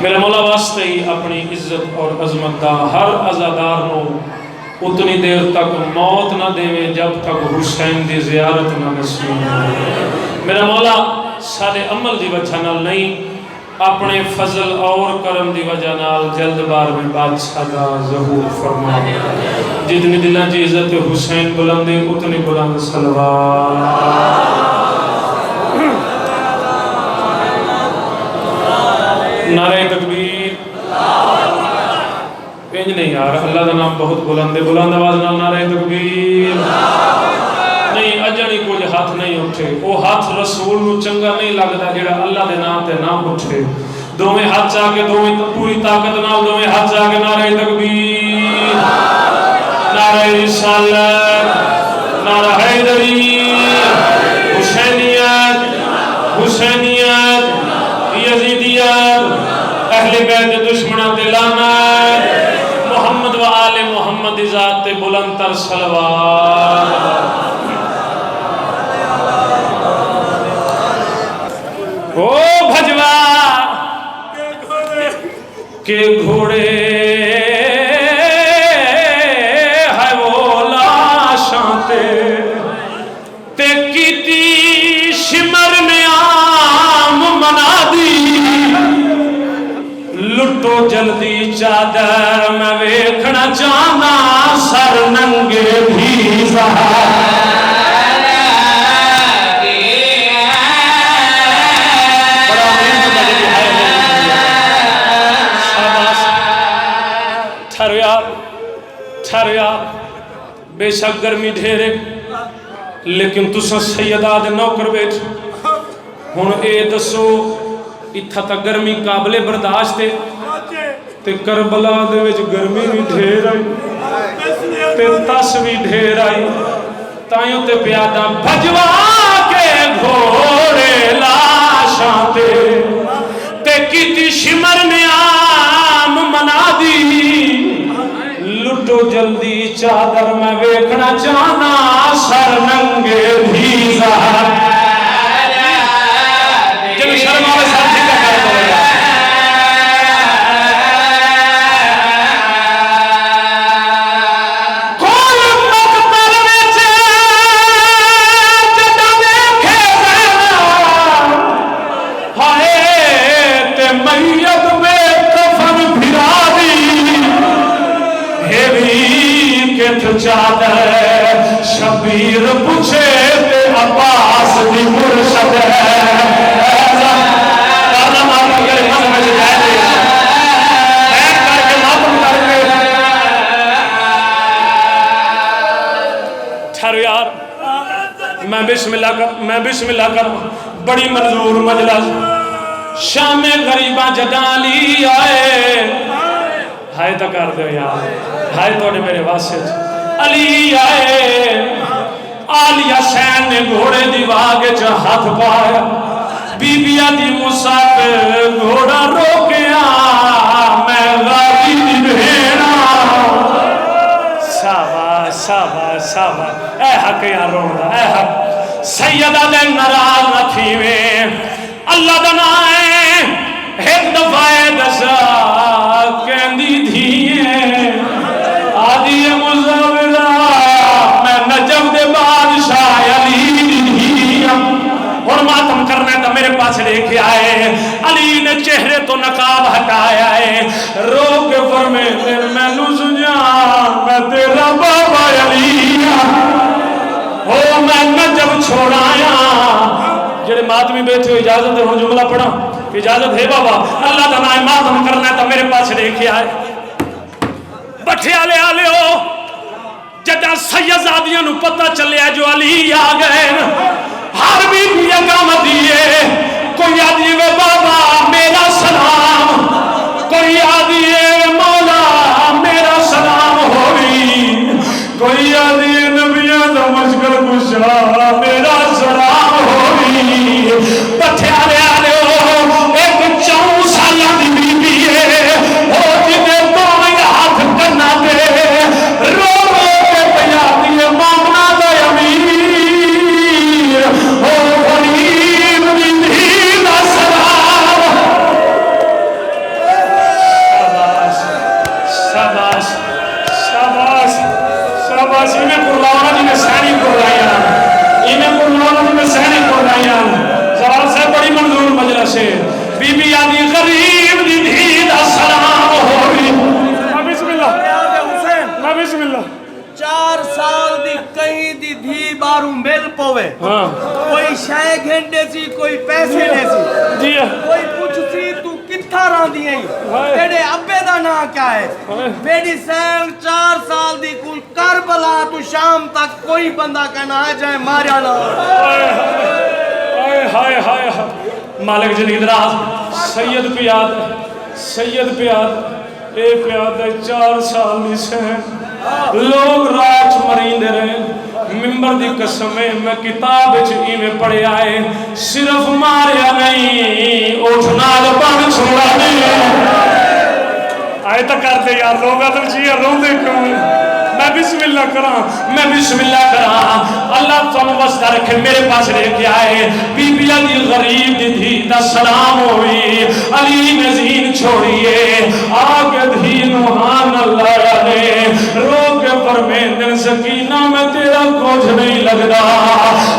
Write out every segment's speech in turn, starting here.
میرے مولا واسطے ہی اپنی عزت اور عظمت دا ہر عزادار نو اتنی دیر تک موت نہ دے جب تک حسین دی زیارت نہ نصیب ہو۔ میرا مولا سارے عمل دی وجہ نال نہیں، اپنے فضل اور کرم دی وجہ نال جلد بار میں بادشاہ دا ظہور فرما۔ جتنی دلان جی عزت حسین بلند ہے اتنی بلند صلوات۔ نعرہ تکبیر، انج نہیں یار، اللہ دا نام بہت بلند ہے، بلند آواز نال نعرہ تکبیر۔ نہیں اجڑی کچھ ہاتھ نہیں اٹھے، وہ ہاتھ رسول نو چنگا نہیں لگتا جڑا اللہ دے نام تے نام اٹھے۔ دوویں ہاتھ چاہ کے دوویں پوری طاقت نال دوویں ہاتھ چاہ کے نعرہ تکبیر، نعرہ رسالت، نعرہ حیدری، حسینیت، حسینیت، یزیدیت، اہل بیت دشمنہ تے لعنت، محمد و آل محمد ذات بلند تر صلوات۔ او بھجوا کے گھوڑے ہے وہ لاشاں تے کیتی شمر میں عام منادی، لٹو جلدی چادر میں ویکھنا چاہنا سر ننگے بھی زہر۔ بے شک گرمی ڈھیرے لیکن تساں سیدہ دے نوکر بیٹھ ہن اے دسو اتھا تا گرمی قابل برداشت ہے تے کربلا دے وچ گرمی بھی ڈھیر آئی تے تس بھی ڈھیر آئی، تائیوں تے پیادہ بھجوا کے گھوڑے لاشاں تے کیتی شمر میں عام منادی، لٹو جلدی چادر میں ویکھنا چاہنا سر ننگے بھی زہر۔ جب شرم آوے سر ٹھیکا کر دو گا۔ کول مقتل وچ جدا دیکھے ہائے تے میت میں کفن پھرا دی، چادر شبیر پوچھے تے عباس دی مرشد ہے، کارنا ماتم کرے من میں جائے دے بیٹھ کر کے ماتم کر کے ٹھہرو یار، میں بسم اللہ کر بڑی منظور مجلس شام غریباں جدالی آئے، ہائے تا کر دو یار، ہائے توڑے میرے واسط علی آئے، آلیہ سین نے گھوڑے دی واگے چا ہاتھ پایا، بی بیا دی مسافر گھوڑا روکیا، میں غازی دی بھیڑا، سابا اے حق یا روڑا اے حق، سیدہ دے نراز نہ تھیویں اللہ دنائیں ایک دفعہ دسا کہندی دھیئے آدھی مزاورہ میں نجم دے بادشاہ علی دھیئے، اور ماتم کرنے تا میرے پاس لے کے آئے، علی نے چہرے تو نقاب ہٹایا ہے، رو کے فرمے میں نو سجا میں تیرا بابا علی ہو، میں نجم چھوڑایا۔ جڑے ماتمی بیٹھے ہو اجازت ہے ہوں جملہ پڑھا، اجازت ہے بابا، اللہ تعالیٰ ماتم کرنا ہے تا میرے پاس لے کے آئے، بٹھے آلے ہو جدہ سیدزادیاں نو پتہ چلے جو علی آ گئے، ہر بھی اگام دیئے، کوئی آدھیے بابا میرا سلام، کوئی آدھیے مولا میرا سلام ہوئی، کوئی آدھیے نبیاں دا مشکل کشا میرا سلام ہوئی، بٹھے آلے ہو ایک 4 سالہ دی بی بی ہے، ہو جنہیں تو میں ہاتھ کرنا دے، رو کے پیادی مامنا دا امیر، ہو غریب دی دا سلام بی بی آدھی غریب دی دھی دا سلام ہوئی بسم اللہ بسم اللہ 4 سال دی کہیں دی دھی باروں مل پوے کوئی شے گھنڈے سی کوئی پیسے لے سی کوئی پوچھ سی تو کتھا رہن دی ہیں تیرے ابے دا نا کیا ہے میری سیل 4 سال دی کل کربلا تو شام تک کوئی بندہ کہنا ہے جائے ماریا نا ہائے ہائے مالک زندگی دراز سید پیاد اے پیاد 4 سال دی سین لوگ راج مرین دے رہے ممبر دی قسم ہے میں کتاب چکی میں پڑھے آئے صرف ماریا نہیں اٹھنال بن چھوڑا نہیں آئے تک کرتے یار لوگا تو چیئے رو دے کیوں میں بسم اللہ کرا اللہ تم وسطہ رکھے میرے پاس لے کے آئے بی بی علی غریب دی دھی دا سلام ہوئی علی نے زین چھوڑیے آگے دھی نوحان اللہ علیہ رو کے فرمین دن سکینہ میں تیرا کچھ نہیں لگدا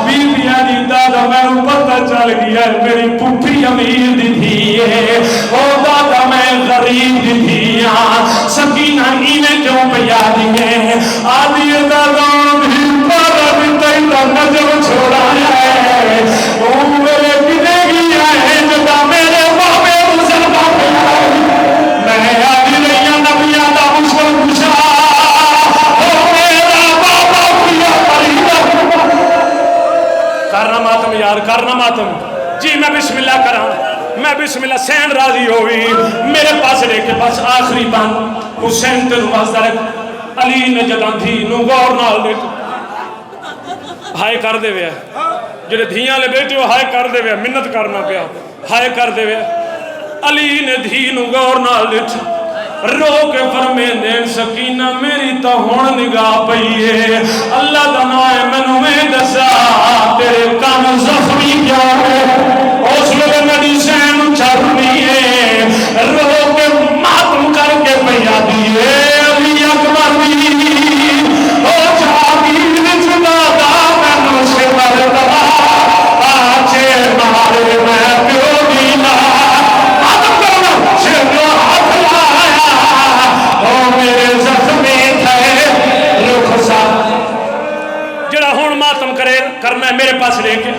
بی بی علی دادا میں پتہ چل گیا میری پوٹھی امیر دی دھی ہے او دادا میں غریب دی دھیاں سکینہ انہیں کیوں پیادی ہے آدھی دادا بھی پارا بھی تیتا نجم چھوڑا ہے وہ میرے کنے گیا ہے جدا میرے بابے مسلمان ہے میں آدھی رہیا نبیہ دا مسلم کشا وہ میرا بابا کیا پریدہ کرنا ماتم یار کرنا ماتم جی میں بسم اللہ کرا میں بسم اللہ سین راضی ہوئی میرے پاس لے کے پاس آخری بان حسین تے نواز درک علی نے جدان دھی نو غور نال دیکھ ہائے کر دے ویا جڑے دھیاں لے بیٹے ہو ہائے کر دے ویا منت کرنا پیا ہائے کر دے ویا علی نے دھی نو غور نال دیکھ رو کے فرمین دین سکینہ میری تا ہون نگاہ پئیے اللہ دنائے منو میں دسا تیرے کام زخمی کیا ہے اس لئے میری سین چرنی ہے رو کے ماتم کر کے پیا دیئے علی اکبر او جاگیر جدا دا منو سے مردہ آچے مارے میں پیو دینا ماتم کرنا چھو ہاتھ لایا او میرے زخمی تھے رخ سا جڑا ہون ماتم کرے کرنا ہے میرے پاس لے کے